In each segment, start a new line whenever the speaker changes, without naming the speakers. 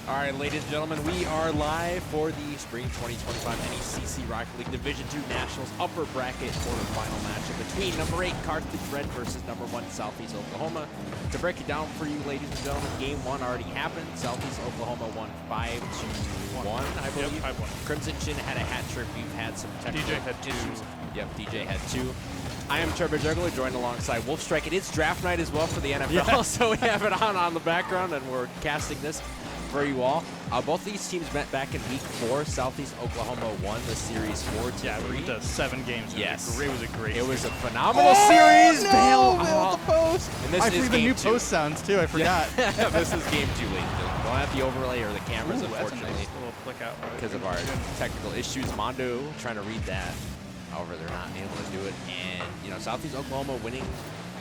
All right, ladies and gentlemen, we are live for the Spring 2025 NECC Rocket League Division II Nationals upper bracket quarterfinal matchup between number 8 Carthage Red versus number 1 Southeast Oklahoma. To break it down for you, ladies and gentlemen, game 1 already happened. Southeast Oklahoma won 5-1, I believe.
Yep, 5-1.
Crimson Chin had a hat trick. We've had some technical
DJ had 2.
issues. Yep, DJ had 2. I am Turbo Juggler, joined alongside Wolfstrike. It is draft night as well for the NFL, so we have it on the background, and we're casting this for you all. Both these teams met back in week 4. Southeast Oklahoma won the series 4-3.
Yeah, we went to 7 games.
Yes.
It was a great
It was a phenomenal series.
No, Vail the post.
And this
I
is
forget the
game
new
2.
post sounds too. I forgot.
This is game 2, ladies and gentlemen. We don't have the overlay or the cameras,
Ooh, that's a
unfortunately,
nice little flick out.
because of our technical issues. Mondo trying to read that. However, they're not able to do it. And, you know, Southeast Oklahoma winning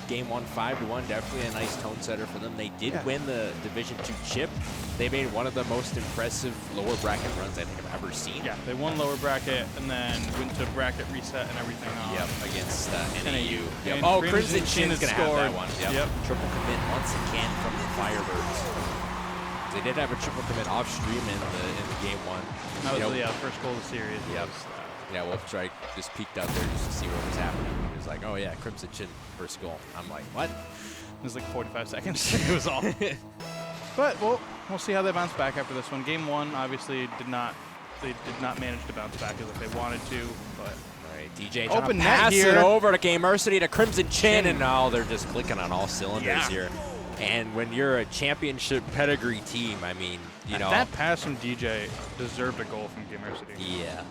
game 1 5-1, definitely a nice tone setter for them. They did win the Division II chip. They made one of the most impressive lower bracket runs I think I've ever seen.
Yeah, they won lower bracket and then went to bracket reset and everything.
Yep, against NAU. Yep.
And
Oh,
Crimson
Crimson Chin's going to have that one.
Yep.
Triple commit once again from the Firebirds. They did have a triple commit off stream in the game 1.
That was the first goal of the series.
Yep. Yeah, Wolfstrike just peeked out there just to see what was happening. He was like, oh yeah, Crimson Chin first goal. I'm like, what?
It was like 45 seconds. It was all. But we'll see how they bounce back after this one. Game 1 obviously did not manage to bounce back as if they wanted to. But
all right, DJ
Open
trying to
net
pass
here.
it over to Gamersity to Crimson Chin, and now they're just clicking on all cylinders here. And when you're a championship pedigree team, I mean, you know.
That pass from DJ deserved a goal from Gamersity.
Yeah.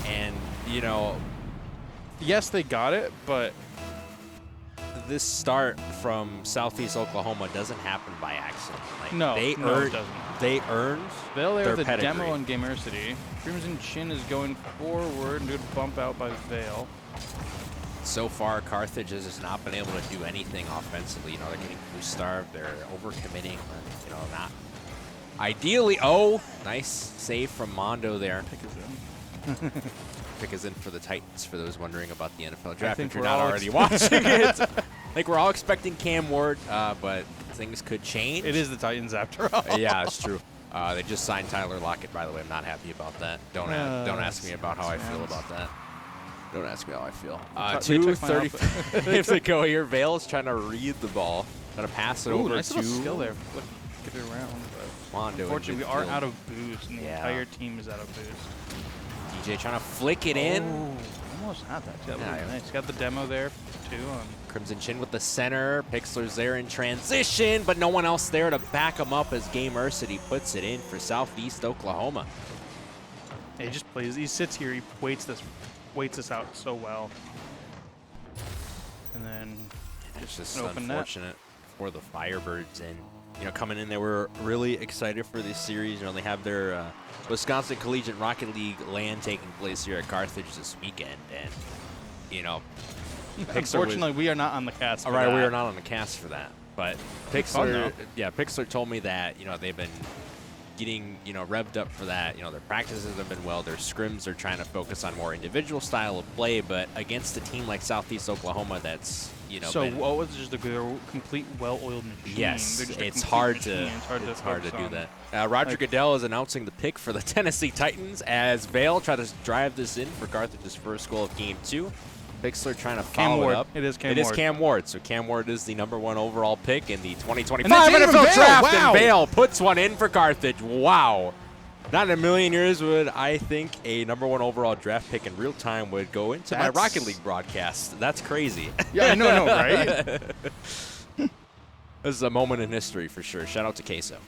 And, you know,
Yes, they got it, but
this start from Southeast Oklahoma doesn't happen by accident. Like,
No,
it doesn't. They earned
Vail there
their
with a
pedigree.
demo on Gamersity. Crimson Chin is going forward and good bump out by Vail.
So far, Carthage has just not been able to do anything offensively. You know, they're getting boost starved, they're overcommitting, you know, not ideally. Oh, nice save from Mondo there.
Pick is in.
Pick is in for the Titans, for those wondering about the NFL draft.
think
If you're
we're
not
all
already watching it. Like, we're all expecting Cam Ward, but things could change.
It is the Titans after all.
Yeah, it's true. They just signed Tyler Lockett, by the way. I'm not happy about that. Don't ask me about how I feel about that. Don't ask me how I feel.
They took my
2:35 to go here. Vail's trying to read the ball. Trying to pass it over
nice
to
little skill there. Get it around.
Mondo.
Unfortunately, we are out of boost, and the
Yeah.
entire team is out of boost.
DJ trying to flick it in.
Almost had that. That
Yeah,
was nice. Got the demo there, too.
Crimson Chin with the center. Pixler's there in transition, but no one else there to back him up as Gamersity puts it in for Southeast Oklahoma.
He just plays. He sits here. He waits this out so well. And then
It's just
open net.
unfortunate for the Firebirds, and you know, coming in, they were really excited for this series. You know, they have their Wisconsin Collegiate Rocket League LAN taking place here at Carthage this weekend, and you know,
unfortunately, we are not on the cast.
All right, we are not on the cast for that, but
fun,
Pixler told me that, you know, they've been getting, you know, revved up for that. You know, their practices have been well. Their scrims are trying to focus on more individual style of play, but against a team like Southeast Oklahoma, that's, you know,
so what was just a complete well-oiled machine?
yes,
They're just a
it's
complete
hard
machine.
to
It's hard to
do
on.
that. Roger Goodell is announcing the pick for the Tennessee Titans as Vail try to drive this in for Carthage's first goal of Game 2. Pixler trying to follow
Ward.
it up.
It is Cam
It is
Ward.
Cam Ward. So Cam Ward is the #1 overall pick in the 2025
And that's even
NFL
Vail.
draft.
Wow.
And Vail puts one in for Carthage. Wow. Not in a million years would I think a #1 overall draft pick in real time would go into my
That's-
Rocket League broadcast. That's crazy.
Yeah, I know, right?
This is a moment in history for sure. Shout out to Queso.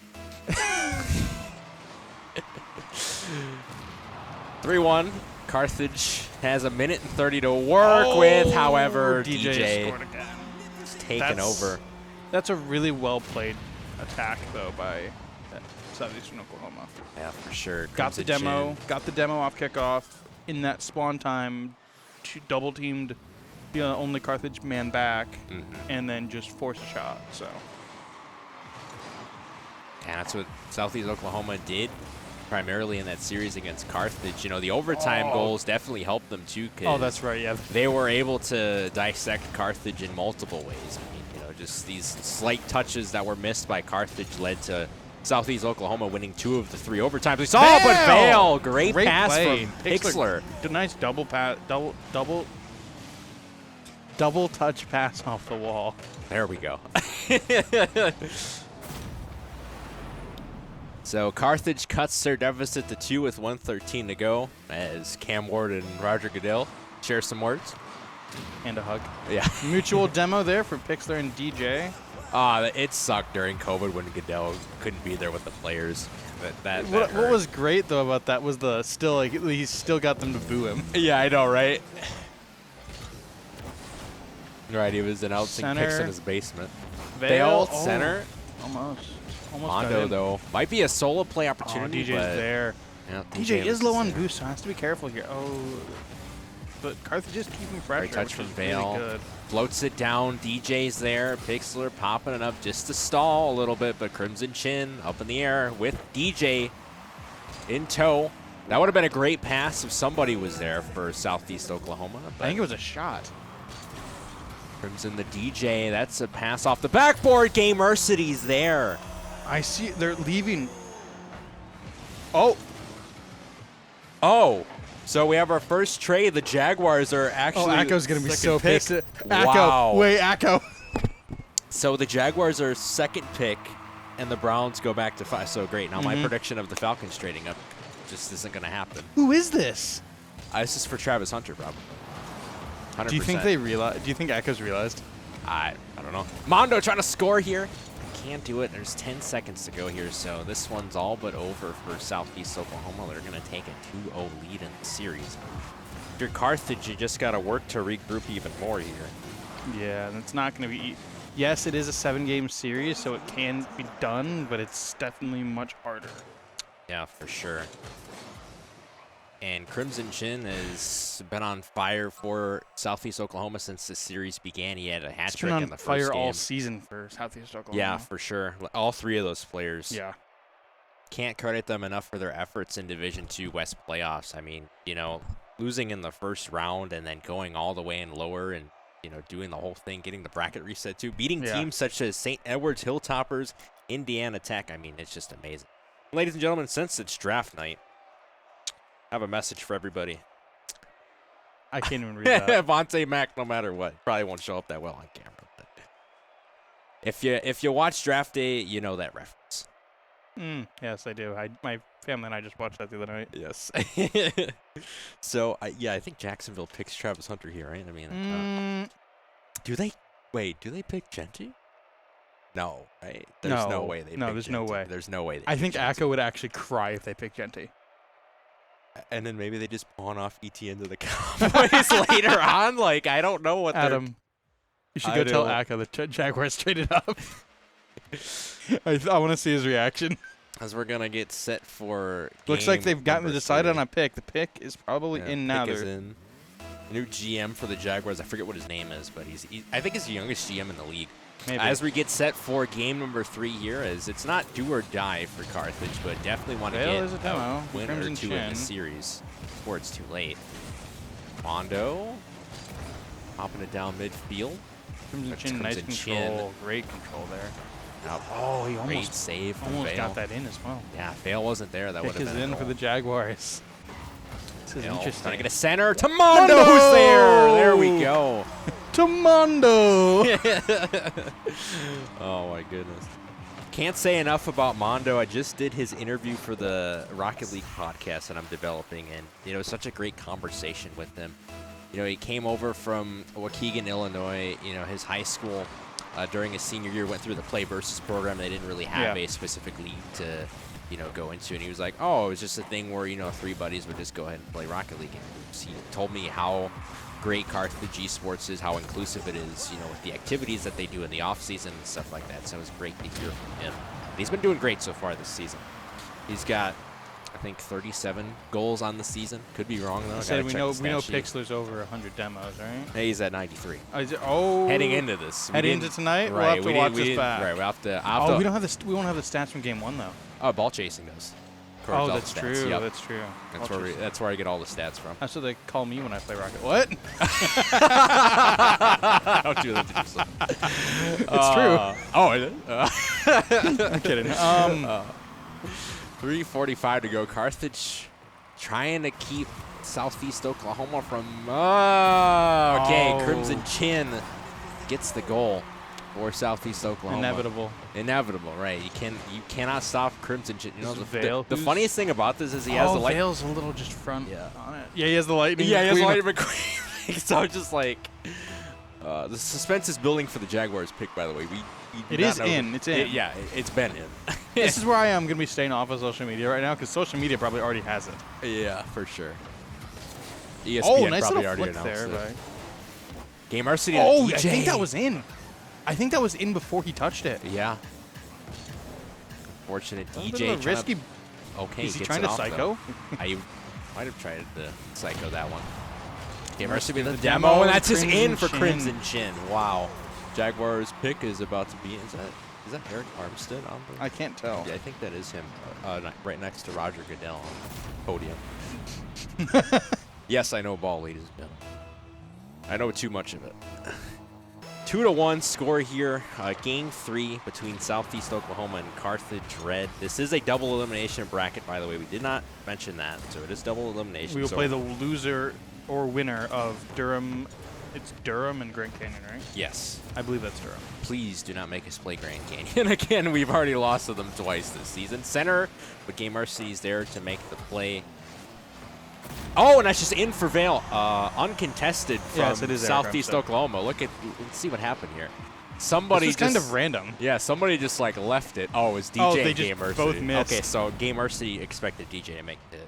3-1. Carthage has a minute and 30 to work with. However, DJ
scored again.
is taking over.
That's a really well-played attack, though, by Southeastern Oklahoma.
Yeah, for sure.
Got the
Crimson
demo.
Chin.
Got the demo off kickoff. In that spawn time, double-teamed the only Carthage man back, and then just forced a shot. So.
And that's what Southeast Oklahoma did primarily in that series against Carthage. You know, the overtime goals definitely helped them too.
Oh, that's right. Yeah.
They were able to dissect Carthage in multiple ways. I mean, you know, just these slight touches that were missed by Carthage led to Southeast Oklahoma winning 2 of the 3 overtimes. We saw it, but Vale, great pass
play.
from Pixler.
Nice double touch pass off the wall.
There we go. So Carthage cuts their deficit to 2 with 1:13 to go as Cam Ward and Roger Goodell share some words.
And a hug.
Yeah.
Mutual demo there for Pixler and DJ.
It sucked during COVID when Goodell couldn't be there with the players.
What was great though about that was he still got them to boo him.
Yeah, I know, right? Right, he was announcing picks in
Center.
his basement.
Vale,
Center.
Almost got
Mondo,
him.
though, might be a solo play
Oh,
opportunity.
DJ's
but
there.
Yeah,
DJ is
was
low on
there.
boost, so has to be careful here. Oh, but Carthage is keeping pressure.
Great touch
which
from
is
Vale.
Really good.
Floats it down. DJ's there. Pixler popping it up just to stall a little bit, but Crimson Chin up in the air with DJ in tow. That would have been a great pass if somebody was there for Southeast Oklahoma.
I think it was a shot.
Crimson the DJ. That's a pass off the backboard. Gamercity's there.
I see they're leaving. Oh,
So we have our first trade. The Jaguars are actually.
Akko's gonna be so
pick.
pissed.
Wow.
Akko, wait, Akko.
So the Jaguars are second pick, and the Browns go back to 5. So great. Now my prediction of the Falcons trading up just isn't going to happen.
Who is this?
This is for Travis Hunter, probably. 100%.
Do you think they realize? Do you think Akko's realized?
I don't know. Mondo trying to score here. Can't do it. There's 10 seconds to go here, so this one's all but over for Southeast Oklahoma. They're going to take a 2-0 lead in the series. If you're Carthage, you just got to work to regroup even more here.
Yeah, and it's not going to be. Yes, it is a 7-game series, so it can be done, but it's definitely much harder.
Yeah, for sure. And Crimson Chin has been on fire for Southeast Oklahoma since the series began. He had a hat trick in the first game.
He's been on fire all season for Southeast Oklahoma.
Yeah, for sure. All 3 of those players.
Yeah.
Can't credit them enough for their efforts in Division II West playoffs. I mean, losing in the first round and then going all the way in lower and, doing the whole thing, getting the bracket reset too, beating teams such as St. Edward's Hilltoppers, Indiana Tech. I mean, it's just amazing. Ladies and gentlemen, since it's draft night, I have a message for everybody.
I can't even read that.
Vontae Mack, no matter what, probably won't show up that well on camera. But if you watch Draft Day, you know that reference.
Yes, I do. My family and I just watched that the other night.
Yes. So I think Jacksonville picks Travis Hunter here, right? I mean, do they pick Genty? No, right? There's no way they.
No,
pick
there's
Genty.
no way.
There's no way.
I think Akko would actually cry if they picked Genty.
And then maybe they just pawn off ETN to the Cowboys later on. Like, I don't know what
Adam, you should go tell Akko the Jaguars traded up. I want to see his reaction.
As we're going to get set for
Looks like they've gotten
number
decided
3.
on a pick. The pick is probably in now.
Pick is in. New GM for the Jaguars. I forget what his name is, but I think he's the youngest GM in the league.
Maybe.
As we get set for game number 3 here, as it's not do or die for Carthage, but definitely want to
Vale
get
is a demo.
a win
Crimson
or 2 in
Chin.
the series before it's too late. Mondo popping it down midfield.
Crimson
That's
Chin, nice
Crimson
control.
Chin.
Great control there.
Oh,
he
great
almost
save from
Almost
Vale.
got that in as well.
Yeah, Vale wasn't there. That would
Pick
have
is
been
in for the Jaguars. This is interesting.
Trying to get a center to Mondo, who's there. There we go.
To Mondo.
Oh my goodness. Can't say enough about Mondo. I just did his interview for the Rocket League podcast that I'm developing, and it's such a great conversation with him. He came over from Waukegan, Illinois. His high school during his senior year went through the Play Versus program. They didn't really have a specific league to go into, and he was like, oh, it was just a thing where 3 buddies would just go ahead and play Rocket League. And he told me how great Carthage esports is, how inclusive it is, with the activities that they do in the off season and stuff like that. So it was great to hear from him. And he's been doing great so far this season. He's got, I think, 37 goals on the season. Could be wrong though.
We know Pixler's over 100 demos, right?
Hey, he's at 93.
Heading
into this.
Heading into tonight,
Right,
we'll have to watch this back.
Right, we have to.
We won't have the stats from game 1 though.
Oh, ball chasing does. records
Oh,
all
that's
the stats.
true.
Yep.
That's true.
That's where I get all the stats from.
That's what they call me when I play Rocket. What?
Don't do that to yourself.
It's true.
Oh, it is?
I'm kidding.
3:45 to go. Carthage trying to keep Southeast Oklahoma from. Okay,
Oh.
Crimson Chin gets the goal for Southeast Oklahoma. Inevitable, right? You cannot stop Crimson Chin. You know, the funniest thing about this is he has the light.
Vale's a little just front on it. Yeah, he has the lightning.
Yeah, he has the lightning McQueen. So just like the suspense is building for the Jaguars pick. By the way,
It is in. It's in.
Yeah, it's been in.
This is where I am going to be staying off of social media right now because social media probably already has it.
Yeah, for sure. ESPN
Nice
probably
little
already
flick
announced
there.
it. Game Varsity.
Oh,
DJ.
I think that was in. I think that was in before he touched it.
Yeah. Fortunate
A
DJ.
little risky.
Okay.
Is he
gets
trying
it
to
off,
psycho?
though. I might have tried to psycho that one. Game Varsity
The
the
demo,
demo, and that's just
Crimson
in for
Chin.
Crimson Chin. Wow. Jaguars pick is about to be. Is that Eric Armstead on the?
I can't tell.
Yeah, I think that is him, right next to Roger Goodell on the podium. Yes, I know ball, ladies and gentlemen. I know too much of it. 2-1 score here. Game 3 between Southeast Oklahoma and Carthage Red. This is a double elimination bracket, by the way. We did not mention that, so it is double elimination.
We will play the loser or winner of Durham. It's Durham and Grand Canyon, right?
Yes.
I believe that's Durham.
Please do not make us play Grand Canyon again. We've already lost to them twice this season. Center, but Game Varsity is there to make the play. Oh, and that's just in for Vale. Uncontested from
Yes, it is
Southeast
Eric
Oklahoma. Let's see what happened here. Somebody
This is kind of random.
Yeah, somebody just like left it. Oh, it was DJ
Oh,
and
they just
Game Varsity.
both missed.
Okay, so Game Varsity expected DJ to make it.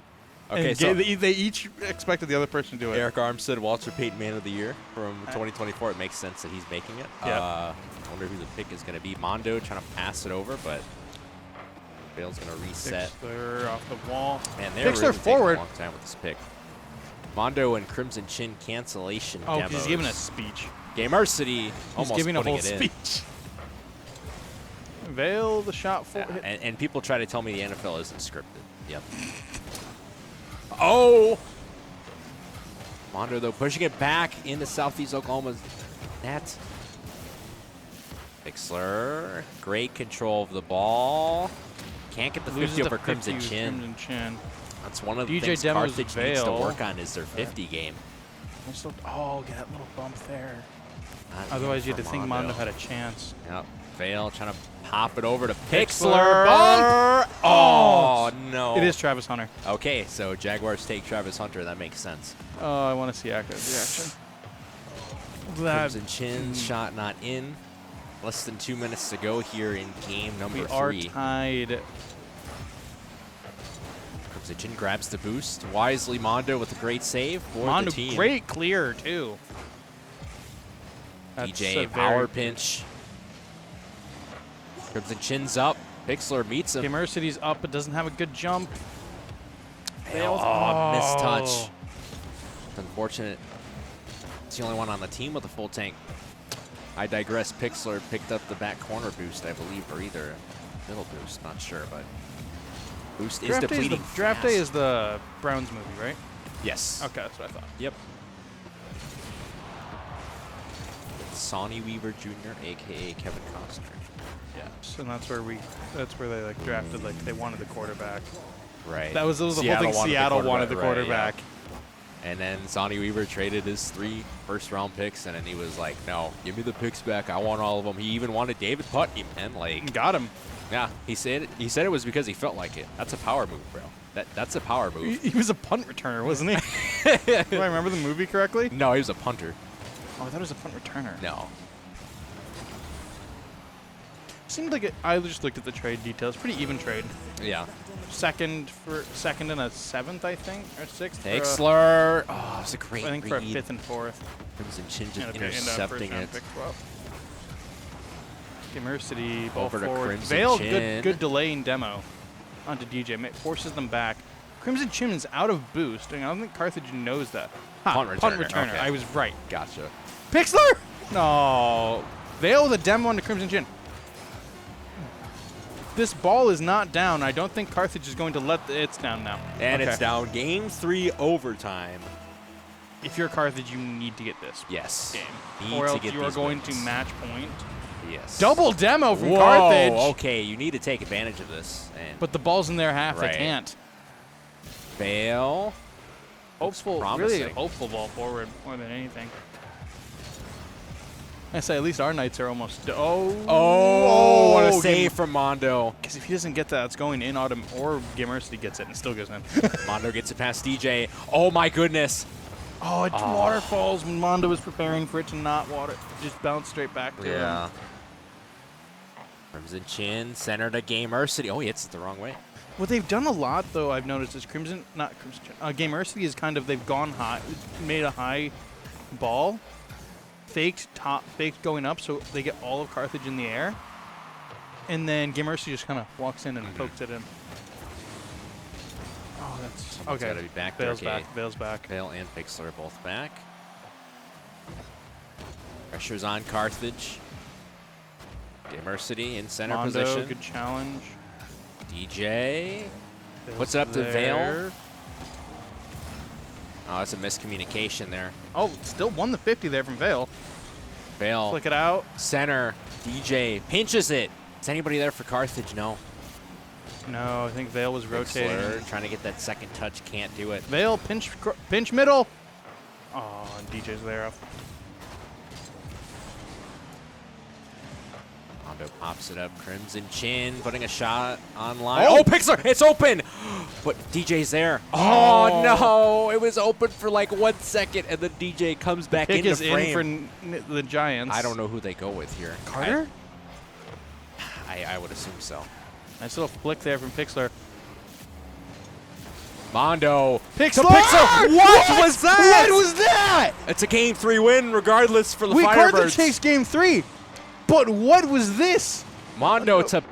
Okay,
And
so
they each expected the other person to do it.
Eric Armstead, Walter Payton Man of the Year from 2024. It makes sense that he's making it.
Yep.
I wonder who the pick is going to be. Mondo trying to pass it over, but Vale's going to reset.
Pixler off the wall.
Man, they're
Pixler
really
forward.
taking a long time with this pick. Mondo and Crimson Chin cancellation
Oh,
demos.
he's giving a speech.
Game Varsity almost
He's giving a
putting
whole
it in.
speech. Vale, the shot for
Yeah,
hit.
and people try to tell me the NFL isn't scripted. Yep. Oh! Mondo, though, pushing it back into Southeast Oklahoma's net. Pixler, great control of the ball. Can't get the 50 over Crimson Chin.
Crimson Chin.
That's one of the
DJ
things
Demos
Carthage needs to
Vale.
work on is their 50 game.
Oh, get that little bump there.
Not
Otherwise, you
for
had to think Mondo had a chance.
Yep. Vale trying to pop it over to
Pixler.
Pixler. Bump! Oh, no.
It is Travis Hunter.
Okay, so Jaguars take Travis Hunter. That makes sense.
Oh, I want to see active reaction.
Crimson Chin shot not in. Less than 2 minutes to go here in game number
We
3.
are tied.
Crimson Chin grabs the boost. Wisely Mondo with a great save for
Mondo,
the team.
great clear, too.
DJ power pinch. Crimson Chin's up. Pixler meets him.
Gamercity's up, but doesn't have a good jump.
Oh, missed touch. It's unfortunate. It's the only one on the team with a full tank. I digress. Pixler picked up the back corner boost, I believe, or either middle boost. Not sure, but boost is depleting.
Draft Day is the Browns movie, right?
Yes.
Okay, that's what I thought.
Yep. Sonny Weaver Jr., a.k.a. Kevin Costner.
Yes, and that's where they like drafted, like they wanted the quarterback.
Right.
That was the whole thing. Seattle wanted the quarterback.
Right, yeah. And then Sonny Weaver traded his 3 first-round picks, and then he was like, "No, give me the picks back. I want all of them." He even wanted David Putney, man. Like,
Got him.
yeah, he said it was because he felt like it. That's a power move, bro. That's a power move.
He was a punt returner, wasn't he? Do I remember the movie correctly?
No, he was a punter.
Oh, I thought it was a punt returner.
No.
Seemed like I just looked at the trade details. Pretty even trade.
Yeah.
Second and a 7th, I think, or 6th.
Pixler. Oh, it was a great
I think
read.
for a 5th and 4th.
Crimson Chin just
And a
intercepting
first-round
it.
pick swap. Gamercity, ball
Over to
forward.
Crimson
Vale,
Chin.
good delaying demo onto DJ. Forces them back. Crimson Chin is out of boost. And I don't think Carthage knows that.
Punt returner, okay.
I was right.
Gotcha.
Pixler! No. Vale with a demo onto Crimson Chin. this ball is not down, I don't think Carthage is going to let it's down now.
And
Okay.
it's down. Game 3 overtime.
If you're Carthage, you need to get this
Yes.
game.
Need
Or
to
else
get
you are
these
going to
wins.
match point.
Yes.
Double demo from
Whoa,
Carthage.
okay, you need to take advantage of this. And
But the ball's in their half.
Right.
They can't.
Fail.
Hopeful,
promising.
really hopeful ball forward more than anything. I say at least our knights are almost.
Oh, what a save from Mondo.
Because if he doesn't get that, it's going in autumn, or Gamercity gets it and still goes in.
Mondo gets it past DJ. Oh my goodness.
Oh, it waterfalls when Mondo was preparing for it to not water. Just bounce straight back to him.
Crimson Chin, center to Gamercity. Oh, he hits it the wrong way.
What they've done a lot, though, I've noticed, is Gamercity is kind of, they've gone high, made a high ball, faked going up, so they get all of Carthage in the air, and then Gamercity just kind of walks in and pokes it in. Oh, that's okay.
Gotta be back.
Veil's
there, okay.
back. Veil's back.
Veil and Pixel are both back. Pressure's on Carthage. Gamercity in center
Mondo,
position.
good challenge.
DJ.
Veil's
What's up to
there.
Veil? Oh, that's a miscommunication there.
Oh, still won the 50 there from Veil.
Veil.
Flick it out.
Center. DJ pinches it. Is anybody there for Carthage? No.
No, I think Veil was rotating.
Pixler trying to get that second touch. Can't do it.
Veil, pinch middle. Oh, and DJ's there.
Mondo pops it up. Crimson Chin putting a shot online. Oh, Pixler! It's open! But DJ's there. Oh, no! It was open for like 1 second, and then DJ comes back
Pick
into
is
frame.
in for the Giants.
I don't know who they go with here.
Carter?
I would assume so.
Nice little flick there from Pixler.
Mondo.
Pixler!
Pixel! What was that?
What was that?
It's a Game 3 win, regardless for the
We
Firebirds.
Carthage takes game 3. But what was this?
Mondo to...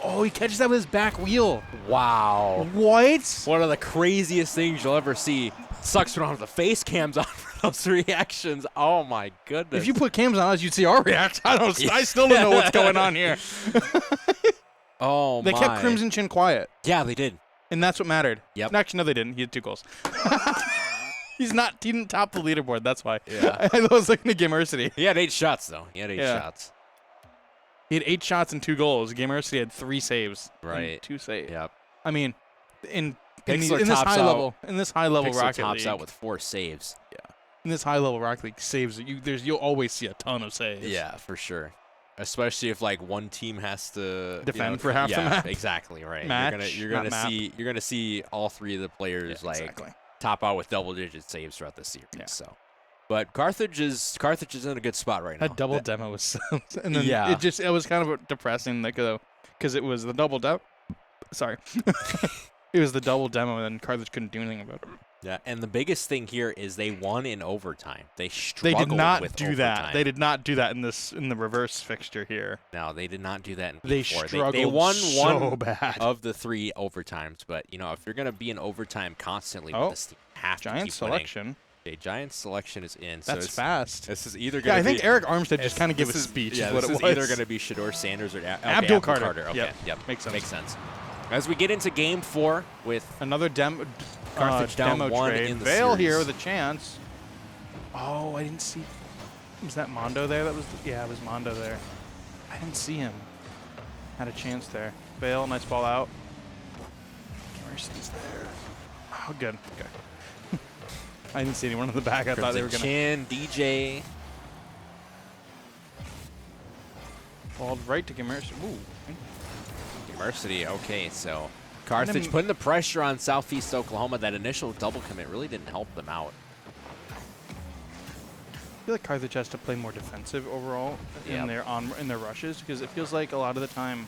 Oh, he catches that with his back wheel.
Wow.
What?
One of the craziest things you'll ever see. Sucks when I don't have the face cams on for those reactions. Oh my goodness.
If you put cams on us, you'd see our reaction. I still don't know what's going on here.
Oh
They
my.
kept Crimson Chin quiet,
Yeah, they did.
and that's what mattered.
Yep.
Actually, no, they didn't. He had 2 goals. He didn't top the leaderboard, that's why.
Yeah.
I was looking at Gamercity.
He had 8 shots, though. He had 8
Yeah.
shots.
He had 8 shots and 2 goals. Gamercity had 3 saves. and
Right.
2 saves.
Yep.
I mean, in
Pixler
this
tops
high
out.
level,
Pixel
Rocket
tops
League,
out with 4 saves.
in this high level Rocket League saves, you'll always see a ton of saves.
Yeah, for sure. Especially if like one team has to
Defend for half the
yeah,
map.
exactly right.
Match,
you're
not
gonna see all 3 of the players
Yeah,
like
exactly.
top out with double-digit saves throughout the series.
Yeah.
So, but Carthage is in a good spot right now.
That double demo was, and then
Yeah.
it was kind of depressing, because it was the double demo. Sorry, it was the double demo, and then Carthage couldn't do anything about it.
Yeah, and the biggest thing here is they won in overtime. They
They
struggled
did not
with
do
overtime.
that. They did not do that in the reverse fixture here.
No, they did not do that in
They
before.
struggled
They won
so
one
bad.
of the 3 overtimes, but you know if you're gonna be in overtime constantly
Oh,
with this team, you have to
Giant
keep
selection.
winning. Okay, Giant selection is in. So
That's
it's,
fast.
This is either
Yeah,
gonna
I think
be,
Eric Armstead just
it's-
kind of gave a
this is-
speech.
Yeah,
is what
this
it
is
was.
either gonna be Shador Sanders or
Abdul Carter.
Okay,
Yep. Makes sense.
Makes sense. As we get into Game 4 with
Another demo
down
demo
1
trade.
in the
Veil here
series.
with a chance. Oh, I didn't see. Was that Mondo there? Yeah, it was Mondo there. I didn't see him. Had a chance there. Veil, nice ball out. Mercy's there. Oh, good. Okay. I didn't see anyone in the back. I thought they were
Crimson
gonna
Chin, DJ.
ball right to Gamercy. Ooh.
University. Okay, so Carthage
Enemy-
putting the pressure on Southeast Oklahoma. That initial double commit really didn't help them out.
I feel like Carthage has to play more defensive overall in
Yep.
their rushes, because it feels like a lot of the time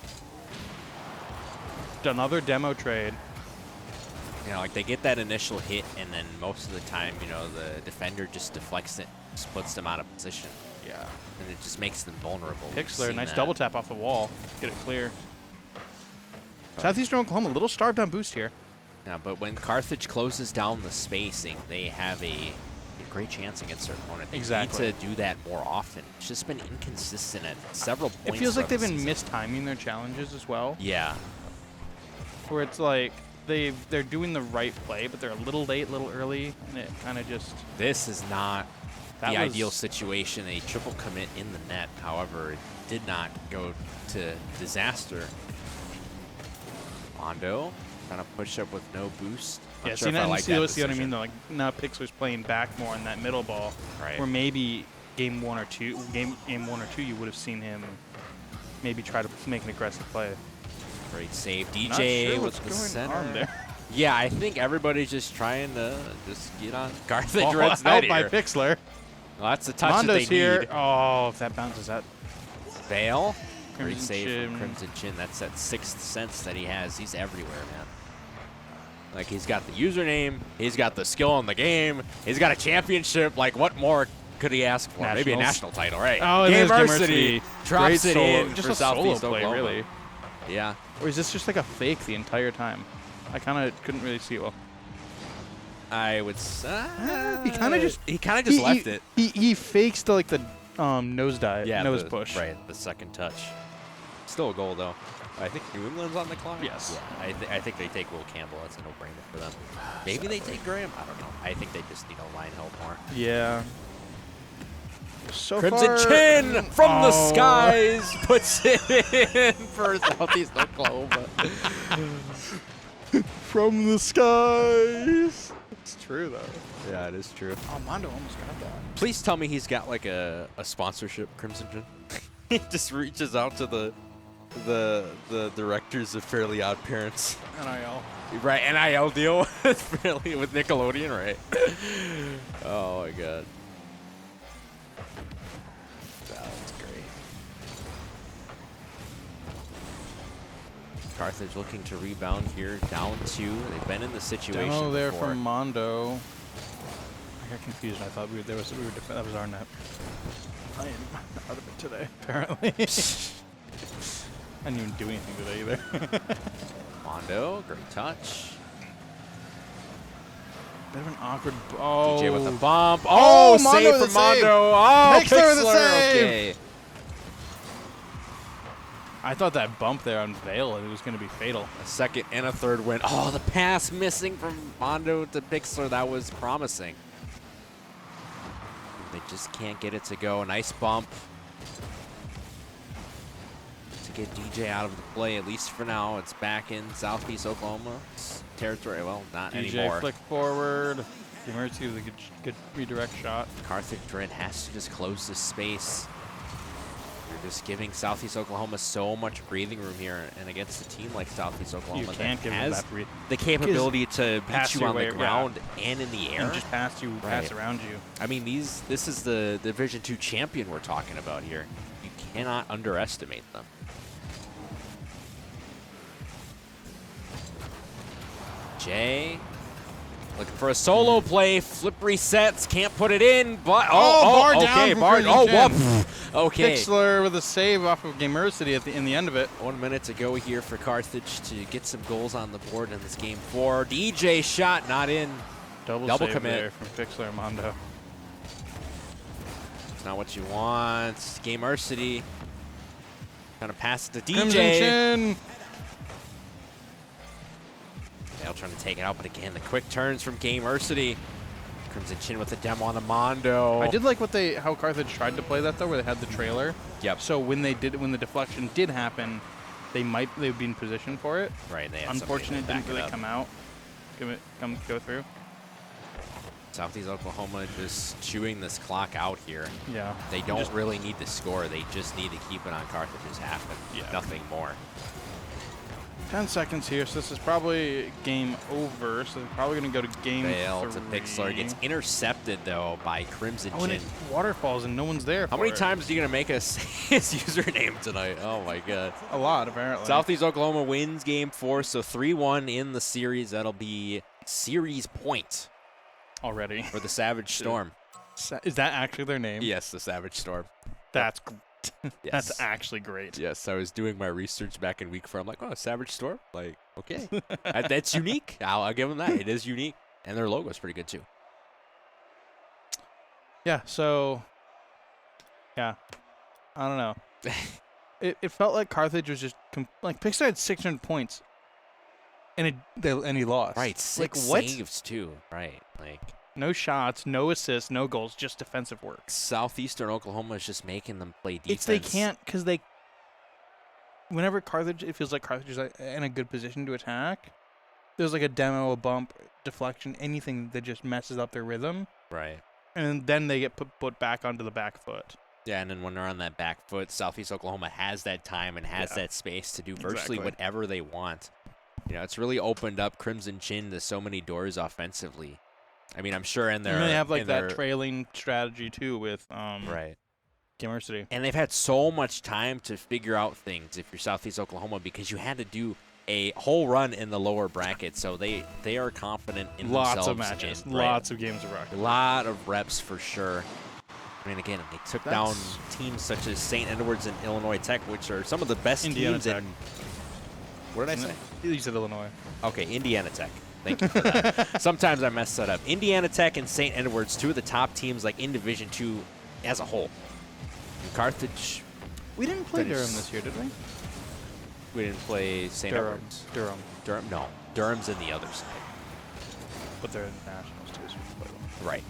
another demo trade.
You know, like they get that initial hit, and then most of the time, you know, the defender just deflects it, just puts them out of position,
Yeah.
and it just makes them vulnerable. We've
Pixler,
seen
nice
that.
double tap off the wall. Get it clear. Southeastern Oklahoma, a little starved on boost here.
Yeah, but when Carthage closes down the spacing, they have a a great chance against their opponent. They
Exactly.
need to do that more often. It's just been inconsistent at several points.
It feels like they've
throughout
been
the season.
mistiming their challenges as well.
Yeah.
Where it's like they're doing the right play, but they're a little late, a little early, and it kind of just.
This is not
That
the
was-
ideal situation. A triple commit in the net, however, it did not go to disaster. Mondo kind of push up with no boost. Not
Yeah,
sure if I like that
see what I
decision.
mean? Though, like now Pixlar's playing back more in that middle ball,
Right.
where maybe game one or two, you would have seen him maybe try to make an aggressive play.
Great save.
Not
DJ
sure
with
what's
the
going
center.
on there.
Yeah, I think everybody's just trying to just get on Carthage
Ball
Red's
out
net
by
here.
Pixlar.
Well, that's the touch
Mondo's
that they
here.
need.
Oh, if that bounces out.
Vale. Great
Crimson
save
Chin.
from Crimson Chin. That's that sixth sense that he has. He's everywhere, man. Like, he's got the username. He's got the skill in the game. He's got a championship. Like, what more could he ask for? Maybe a
Nationals.
national title, right?
Oh, and there's
Gamersity
Gamersity.
drops
Great
it
solo.
in
Just
for
a solo
Southeast
play,
Oklahoma.
really.
Yeah.
Or is this just like a fake the entire time? I kind of couldn't really see it well.
I would say
He kind of just
left it.
He fakes the nose dive,
Yeah,
nose
the,
push.
Right, the second touch. Still a goal, though. I think New England's on the clock.
Yes.
Yeah, I think they take Will Campbell. That's a no-brainer for them. Maybe they take Graham. I don't know. I think they just need a line help more.
Yeah. So
Crimson
far,
Chin from the
Oh.
skies puts it in for Southeast Oklahoma.
From the skies. It's true though.
Yeah, it is true.
Oh, Mondo almost got that.
Please tell me he's got like a sponsorship, Crimson Chin. He just reaches out to the directors of Fairly Odd Parents.
NIL.
Right, NIL deal with Nickelodeon, right? Oh my god. That's great. Carthage looking to rebound here, down 2. They've been in the situation
Demo there
before.
from Mondo. I got confused. I thought that was our net. I am out of it today, apparently. I didn't even do anything today either.
Mondo, great touch.
Bit of an awkward. Oh.
DJ with a bump. Oh,
Mondo
save
with
from
a save.
Mondo. Oh,
Pixlar with a save.
Okay.
I thought that bump there on Vale, it was going to be fatal.
A second and a third win. Oh, the pass missing from Mondo to Pixlar. That was promising. They just can't get it to go. Nice bump to get DJ out of the play, at least for now. It's back in Southeast Oklahoma's territory. Well, not
DJ
anymore.
flick forward. Emergency with a good redirect shot.
Carthage Red has to just close this space. You're just giving Southeast Oklahoma so much breathing room here, and against a team like Southeast Oklahoma
You can't
that
give them
has
that breathing.
the capability to
pass
beat you
your
on the
way- yeah.
ground and in the air.
And just pass
Right.
around you.
I mean, this is the Division II champion we're talking about here. You cannot underestimate them. Jay looking for a solo play. Flip resets. Can't put it in. But
bar down
okay,
from
bar.
Crimson
Oh,
Chin.
whoop. Okay.
Pixlar with a save off of Gamersity in the end of it.
1 minute to go here for Carthage to get some goals on the board in this game 4. DJ shot not in.
Double
Double
save
commit.
there from Pixlar and Mondo.
It's not what you want. Gamersity. Kind of pass it to
Crimson
DJ.
Chin.
Dale trying to take it out, but again, the quick turns from Gamersity. Crimson Chin with the demo on the Mondo.
I did like how Carthage tried to play that though, where they had the trailer.
Yep.
So when the deflection did happen, they would be in position for it.
Right, they had
Unfortunate,
somebody
didn't
to
really
back it up.
come out, go through.
Southeast Oklahoma just chewing this clock out here.
Yeah.
They don't really need to score. They just need to keep it on Carthage's half and
Yeah.
nothing more.
10 seconds here, so this is probably game over. So they're probably going to go to game
Fail
3.
to Pixlar. Gets intercepted, though, by Crimson
Oh, and
Chin.
it waterfalls and no one's there.
How
for
many
it.
times are you going to make us say his username tonight? Oh, my God.
A lot, apparently.
Southeast Oklahoma wins game 4, so 3-1 in the series. That'll be series point
already.
for the Savage Storm.
Is that actually their name?
Yes, the Savage Storm.
That's
Yes.
that's actually great.
Yes, I was doing my research back in week 4. I'm like, oh, Savage Storm? Like, okay. That's unique. I'll give them that. It is unique. And their logo's pretty good, too.
Yeah, so, yeah, I don't know. It felt like Carthage was just, like, Pixar had 600 points, and he lost.
Right, six
what?
saves, too. Right, like...
No shots, no assists, no goals, just defensive work.
Southeastern Oklahoma is just making them play defense.
They can't, because whenever Carthage, it feels like Carthage is in a good position to attack, there's like a demo, a bump, deflection, anything that just messes up their rhythm.
Right.
And then they get put back onto the back foot.
Yeah, and then when they're on that back foot, Southeast Oklahoma has that time and has that space to do virtually whatever they want. You know, it's really opened up Crimson Chin to so many doors offensively. I mean, I'm sure in their...
And they have like that trailing strategy too with University.
And they've had so much time to figure out things if you're Southeast Oklahoma because you had to do a whole run in the lower bracket, so they are confident in
lots
themselves.
Of matches, lots of games of rocket.
A lot of reps for sure. I mean, again, they took down teams such as St. Edwards and Illinois Tech, which are some of the best teams in... What did I say?
You said Illinois.
Okay, Indiana Tech. Thank you for that. Sometimes I mess that up. Indiana Tech and St. Edwards, two of the top teams like in Division II as a whole. And Carthage...
We didn't play Durham this year, did we?
We didn't play St. Edwards.
Durham.
No. Durham's in the other side.
But they're in nationals too, so we can play them.
Right.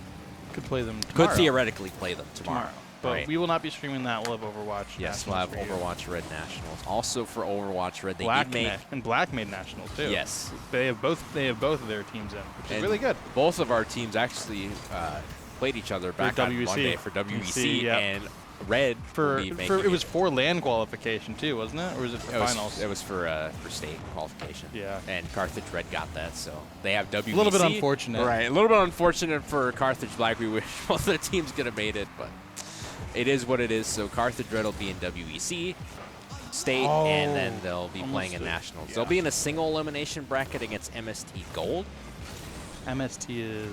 Could play them tomorrow.
Could theoretically play them tomorrow.
But we will not be streaming that. We'll have Overwatch.
Yes, we'll have Overwatch Red Nationals. Also for Overwatch Red,
Black made nationals too.
Yes.
They have both of their teams in, which is really good.
Both of our teams actually played each other back on Monday for WEC, and Red
it was for LAN qualification too, wasn't it? Or was it for finals?
It was for state qualification.
Yeah.
And Carthage Red got that, so they have WEC.
A little bit unfortunate.
Right. A little bit unfortunate for Carthage Black. We wish both their teams could have made it, but it is what it is. So Carthage Red will be in WEC state, and then they'll be playing in nationals. Yeah. They'll be in a single elimination bracket against MST Gold.
MST is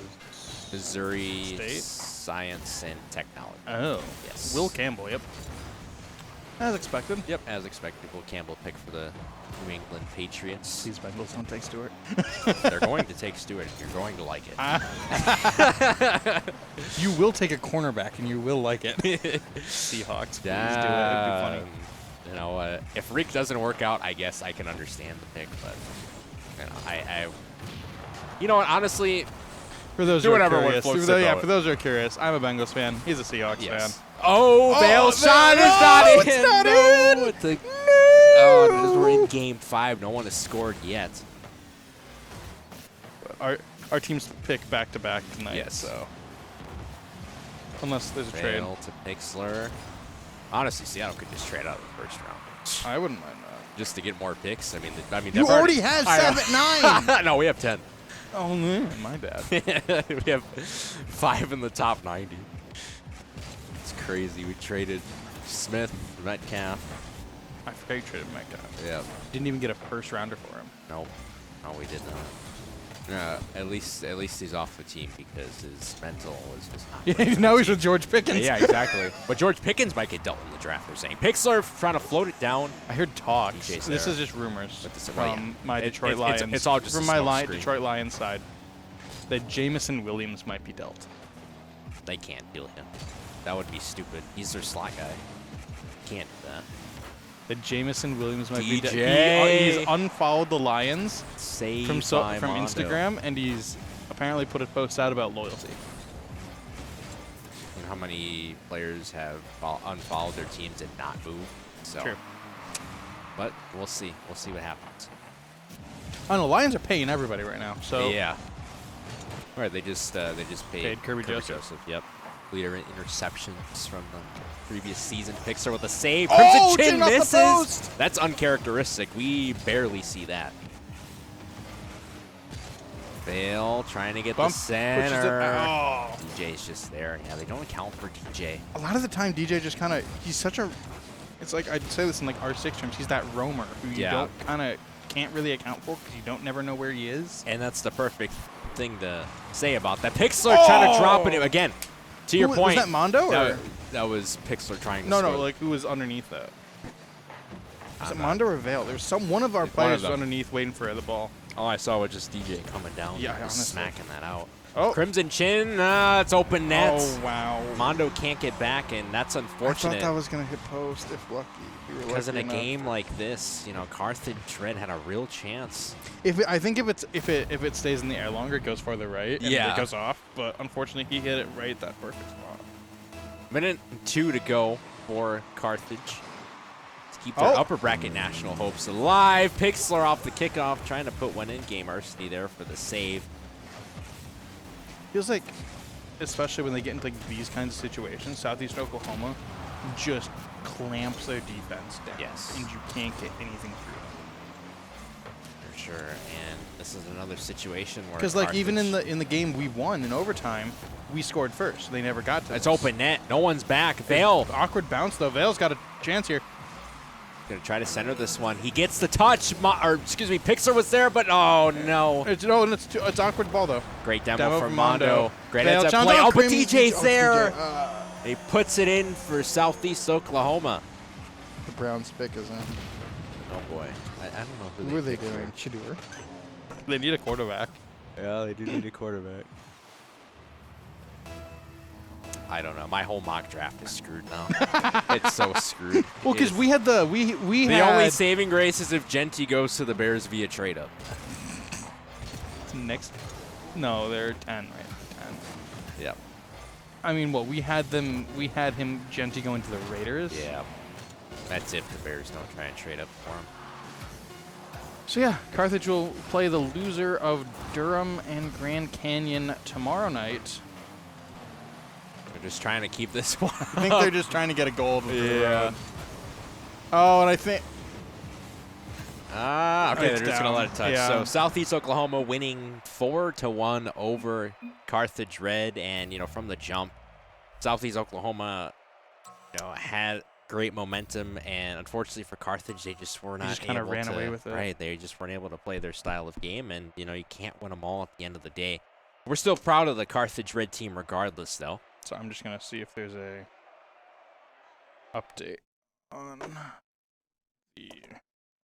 Missouri
State?
Science and Technology.
Oh.
Yes.
Will Campbell, yep. As expected.
Yep, as expected. Will Campbell picked for the New England Patriots.
These Bengals don't take Stewart.
They're going to take Stewart. You're going to like it.
You will take a cornerback, and you will like it. Seahawks, please do it. It'd be funny.
You know, if Reek doesn't work out, I guess I can understand the pick, but you know what? Honestly,
for those who are curious, for those who are curious, I'm a Bengals fan. He's a Seahawks fan.
Oh, Bale's shot is not in.
It's not in.
Oh, we're in Game 5. No one has scored yet.
Our teams pick back to back tonight.
Yes.
So unless there's a trade
to Pixlr. Honestly, Seattle could just trade out of the first round.
I wouldn't mind that.
Just to get more picks. I mean,
you already have 9.
No, we have 10.
Oh man, my bad.
We have 5 in the top 90. It's crazy. We traded Smith, Metcalf.
I forgot you traded Metcalf.
Yeah.
Didn't even get a first rounder for him.
Nope. No, we did not. At least he's off the team because his mental was just not.
Yeah, now he's with George Pickens.
Yeah, exactly. But George Pickens might get dealt in the draft. They're saying Pixlr trying to float it down.
I heard talks. This is just rumors from my Detroit Lions.
It's all just
from my Detroit Lions side that Jamison Williams might be dealt.
They can't deal him. That would be stupid. He's their slot guy. Can't do that.
That Jamison Williams might be dealt. He's unfollowed the Lions from Instagram, and he's apparently put a post out about loyalty.
And how many players have unfollowed their teams and not moved? So.
True.
But we'll see. We'll see what happens.
I know Lions are paying everybody right now. So
yeah. All right, they just paid
Kirby Joseph.
Yep. Leader in interceptions from the previous season. Pixlr with a save.
Oh,
Crimson Chin misses. That's uncharacteristic. We barely see that. Bale trying to get the center. DJ's just there. Yeah, they don't account for DJ.
A lot of the time, DJ just kind of, he's such a, it's like, I'd say this in like R6 terms, he's that roamer who you don't kind of, can't really account for because you never know where he is.
And that's the perfect thing to say about that. Pixlr trying to drop it again. To your point.
Was that Mondo?
That was Pixlr trying to
score. No, like who was underneath that? Was it Mondo or Vale? There was one of our players was underneath waiting for the ball.
All I saw was just DJ coming down.
Yeah,
and smacking that out.
Oh.
Crimson Chin, it's open nets.
Oh, wow.
Mondo can't get back, and that's
I
unfortunate.
thought that was going to hit post if lucky.
Because in a game like this, Carthage Red had a real chance.
I think if it stays in the air longer, it goes farther right. And
Yeah.
it goes off. But unfortunately, he hit it right at that perfect spot.
Minute 2 to go for Carthage. Let's keep their upper bracket national hopes alive. Pixlr off the kickoff, trying to put one in. Game Arsony there for the save.
Feels like, especially when they get into like these kinds of situations, Southeast Oklahoma just clamps their defense down.
Yes.
And you can't get anything through them.
For sure, and this is another situation where
Because like even in
Carthage-
the game we won in overtime, we scored first. They never got to
It's
this.
open net. No one's back. Vale
Awkward bounce though. Vale's got a chance here.
gonna try to center this one. He gets the touch. Pixlr was there, but oh no.
It's awkward ball though.
Great demo,
Demo
from
from
Mondo.
Mondo.
Great
Vale
heads up
challenge.
play.
Oh,
Oh, but
Cream-
DJ's
oh,
there.
DJ,
He puts it in for Southeast Oklahoma.
the brown spick is in.
Oh boy. I don't know
Who are they doing? Shadur?
They need a quarterback.
Yeah, they do need a quarterback. I don't know. My whole mock draft is screwed now. It's so screwed.
Well, because we had the we
The
had
only saving grace is if Genty goes to the Bears via trade up.
next. No, they're 10, right? 10.
Yep.
I mean, what we had them. We had him Genty going to the Raiders.
Yeah. That's if the Bears don't try and trade up for him.
So yeah, Carthage will play the loser of Durham and Grand Canyon tomorrow night.
They're just trying to keep this one.
I think they're just trying to get a gold. With the
Yeah.
road. Oh, and I think
Okay,
It's
they're just going to
down.
let it touch.
Yeah.
So Southeast Oklahoma winning 4-1 over Carthage Red. And, from the jump, Southeast Oklahoma, had great momentum. And unfortunately for Carthage, they just were not
just kinda
able
ran
to.
away with it.
Right, they just weren't able to play their style of game. And, you can't win them all at the end of the day. We're still proud of the Carthage Red team regardless, though.
So I'm just gonna see if there's a update on the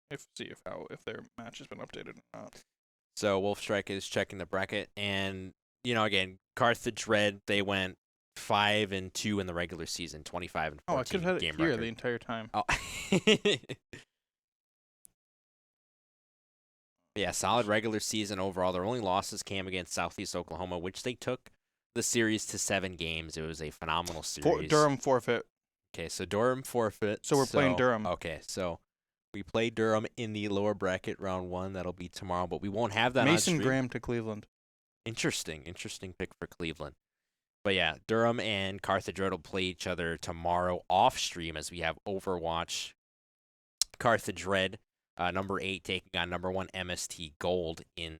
if their match has been updated or not.
So Wolfstrike is checking the bracket, and again, Carthage Red, they went 5-2 in the regular season, 25-14
Oh, I could have had
game
it here
record.
the entire time.
Oh. Yeah, solid regular season overall. Their only losses came against Southeast Oklahoma, which they took the series to 7 games. It was a phenomenal series.
Durham forfeit.
Okay, so Durham forfeit.
So we're playing Durham.
Okay, so we play Durham in the lower bracket round 1. That'll be tomorrow, but we won't have that on
Mason
stream.
Graham to Cleveland.
Interesting pick for Cleveland. But yeah, Durham and Carthage Red will play each other tomorrow off stream as we have Overwatch. Carthage Red, number 8, taking on number 1 MST Gold in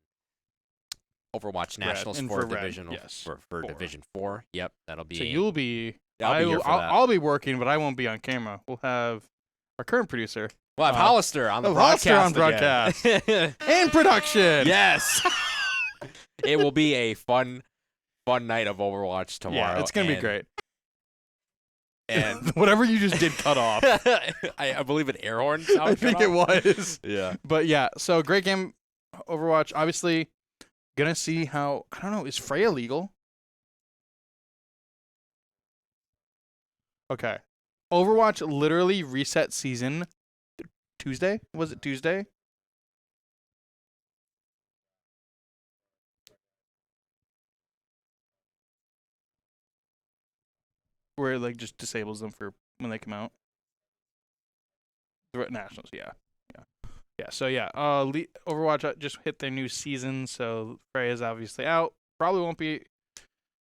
Overwatch Nationals for
Infrared,
Division
yes.
for
4.
Division 4. Yep, that'll be.
So you'll be.
I'll be here for that.
I'll be working, but I won't be on camera. We'll have our current producer
We'll have Hollister on the
Hollister
broadcast.
on
again.
and production.
Yes. It will be a fun night of Overwatch tomorrow.
Yeah, it's gonna be great.
And
Whatever you just did cut off.
I believe an air horn.
I think it was.
Yeah.
But yeah, so great game, Overwatch. Obviously, gonna see how. I don't know. Is Freya legal? Okay. Overwatch literally reset season Tuesday. Was it Tuesday? Where it like just disables them for when they come out. The Nationals, yeah. So yeah, Overwatch just hit their new season, so Freya's obviously out. Probably won't be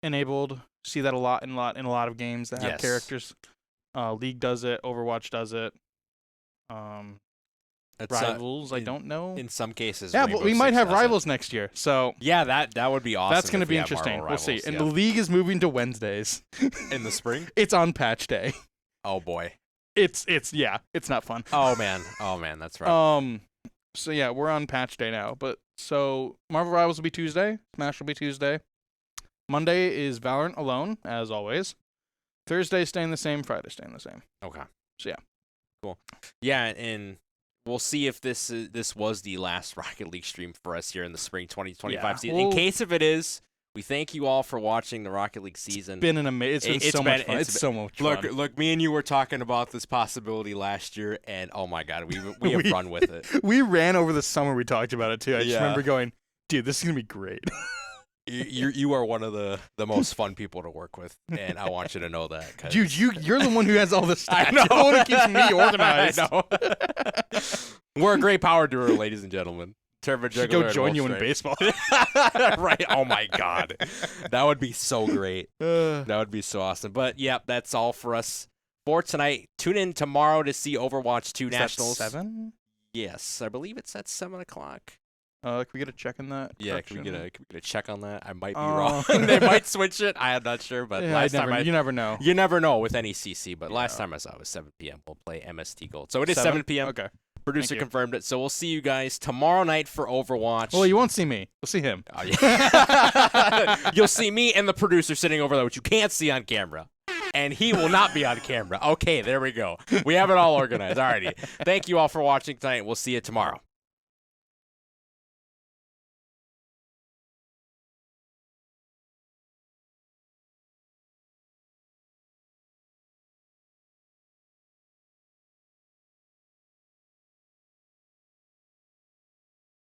enabled. See that a lot in a lot of games that have
Yes.
characters. League does it. Overwatch does it.
It's,
Rivals, I don't know.
in some cases.
Yeah,
Rainbow
but we might
Six
have
does it.
Rivals next year, so
Yeah, that would be awesome.
that's going to
if
be
we have
interesting.
Marvel
We'll see.
Rivals,
And
yeah.
the league is moving to Wednesdays.
In the spring.
It's on patch day.
Oh boy.
It's not fun.
Oh man, that's right.
So yeah, we're on patch day now. But so Marvel Rivals will be Tuesday. Smash will be Tuesday. Monday is Valorant alone, as always. Thursday staying the same. Friday staying the same.
Okay.
So yeah.
Cool. Yeah, and we'll see if this was the last Rocket League stream for us here in the spring 2025
Yeah,
season.
we'll-
In case if it is, We thank you all for watching the Rocket League season.
It's been so much fun. It's so much fun.
Look, me and you were talking about this possibility last year, and oh my God, we have run with it.
We ran over the summer. We talked about it too. I just
Yeah.
remember going, dude, this is gonna be great.
You are one of the most fun people to work with, and I want you to know that. 'Cause
Dude, you're the one who has all the stats.
I know.
You're the one who keeps me organized.
I know. We're a great power duo, ladies and gentlemen. Turbo
Should
Juggler
go
and
join you in
Wolfstrike.
baseball.
Right? Oh my God, that would be so great. That would be so awesome. But yeah, that's all for us for tonight. Tune in tomorrow to see Overwatch 2 Nationals.
7?
Yes, I believe it's at 7 o'clock.
Can we get a check in that?
Yeah, can we
correction?
get a check on that? I might be
Oh.
wrong. They might switch it. I am not sure, but
Yeah,
last time
you never know.
you never know with NECC. But last
Yeah.
time I saw it was 7 p.m. We'll play MST Gold, so it is
7?
7 p.m.
Okay.
Producer
Thank you.
confirmed it, so we'll see you guys tomorrow night for Overwatch.
Well, you won't see me. You'll see him.
Oh, yeah. You'll see me and the producer sitting over there, which you can't see on camera. And he will not be on camera. Okay, there we go. We have it all organized. Alrighty. Thank you all for watching tonight. We'll see you tomorrow.